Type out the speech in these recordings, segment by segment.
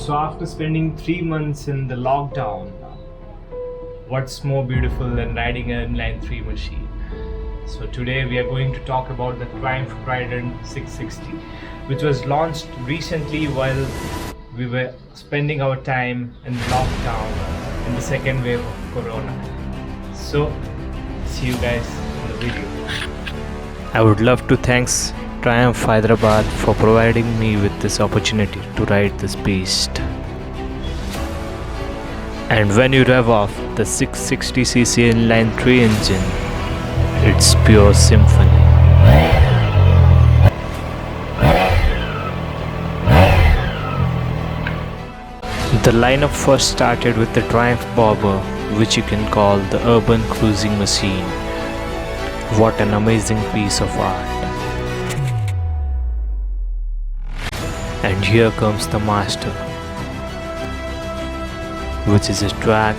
So after spending 3 months in the lockdown, what's more beautiful than riding an inline 3 machine? So today we are going to talk about the Triumph Trident 660, which was launched recently while we were spending our time in the lockdown in the second wave of Corona. So see you guys in the video. I would love to thank Triumph Hyderabad for providing me with this opportunity to ride this beast. And when you rev off the 660cc inline 3 engine, it's pure symphony. The lineup first started with the Triumph Bobber, which you can call the urban cruising machine. What an amazing piece of art. And here comes the master, which is a track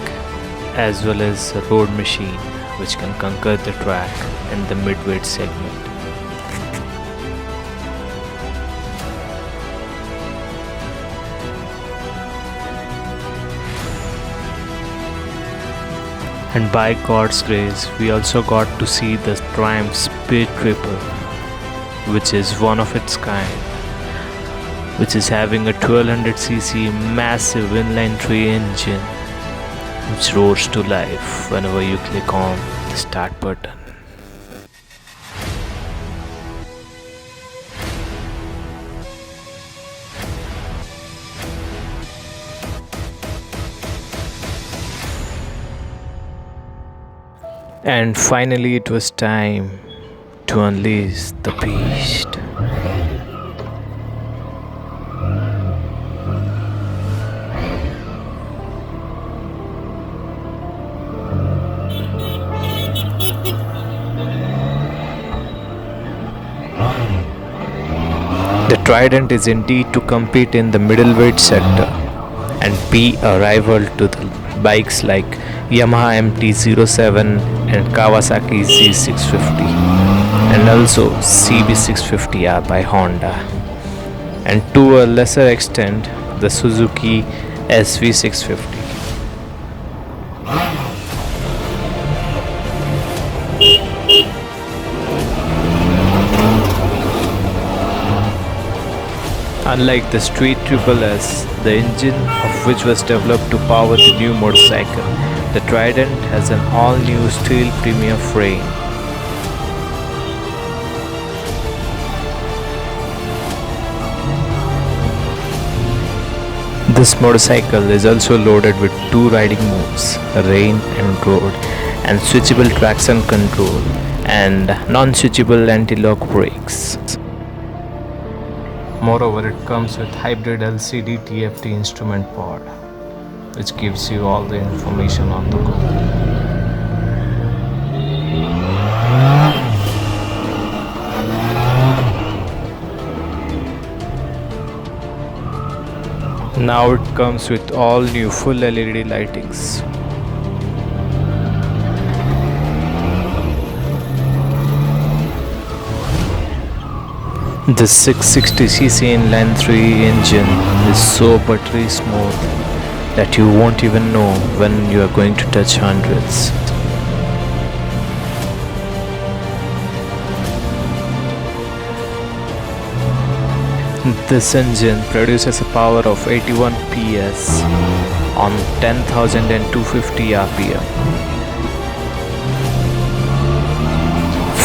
as well as a road machine which can conquer the track in the midweight segment. And by God's grace, we also got to see the Triumph Speed Tripper, which is one of its kind, which is having a 1200cc massive inline 3 engine which roars to life whenever you click on the start button. And finally it was time to unleash the beast. The Trident is indeed to compete in the middleweight sector and be a rival to the bikes like Yamaha MT-07 and Kawasaki Z650, and also CB650R by Honda, and to a lesser extent the Suzuki SV650. Unlike the Street Triple S, the engine of which was developed to power the new motorcycle, the Trident has an all-new steel premium frame. This motorcycle is also loaded with 2 riding modes, rain and road, and switchable traction control and non-switchable anti-lock brakes. Moreover, it comes with hybrid LCD TFT instrument pod, which gives you all the information on the go. Now it comes with all new full LED lightings. The 660cc inline 3 engine is so buttery smooth that you won't even know when you are going to touch hundreds. This engine produces a power of 81 PS on 10,250 RPM.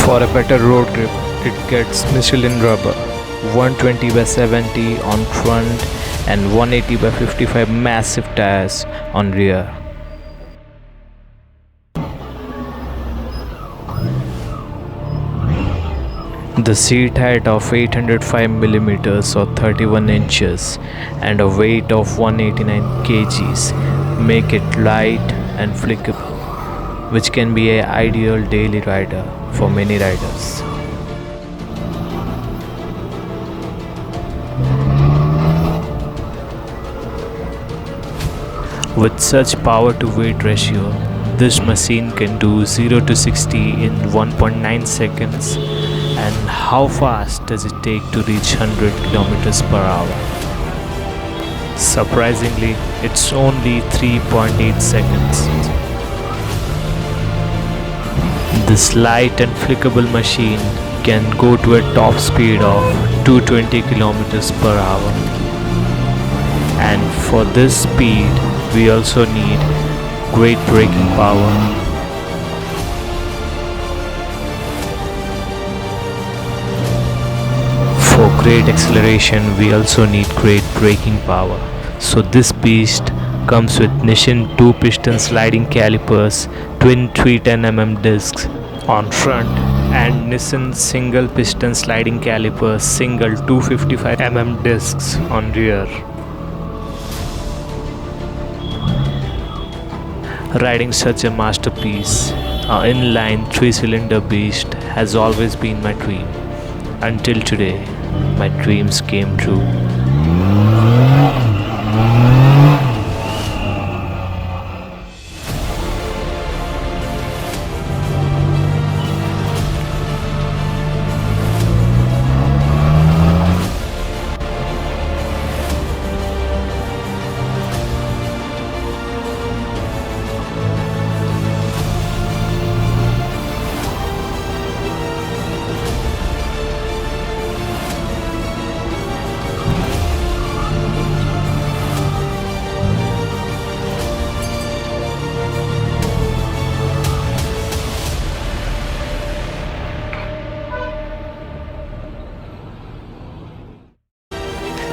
For a better road grip, it gets Michelin rubber, 120/70 on front and 180/55 massive tires on rear. The seat height of 805mm or 31 inches and a weight of 189 kgs make it light and flickable, which can be an ideal daily rider for many riders. With such power to weight ratio, this machine can do 0 to 60 in 1.9 seconds. And how fast does it take to reach 100 kilometers per hour? Surprisingly, it's only 3.8 seconds. This light and flickable machine can go to a top speed of 220 kilometers per hour. And for this speed, we also need great braking power. For great acceleration, we also need great braking power. So this beast comes with Nissin 2-piston sliding calipers, twin 310mm discs on front, and Nissin single piston sliding calipers, single 255mm discs on rear. Riding such a masterpiece, an inline 3-cylinder beast, has always been my dream. Until today, my dreams came true.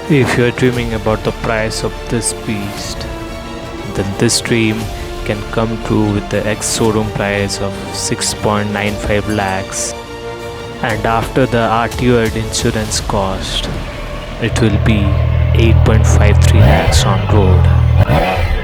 If you're dreaming about the price of this beast, then this dream can come true with the ex-showroom price of 6.95 lakhs. And after the RTO and insurance cost, it will be 8.53 lakhs on road.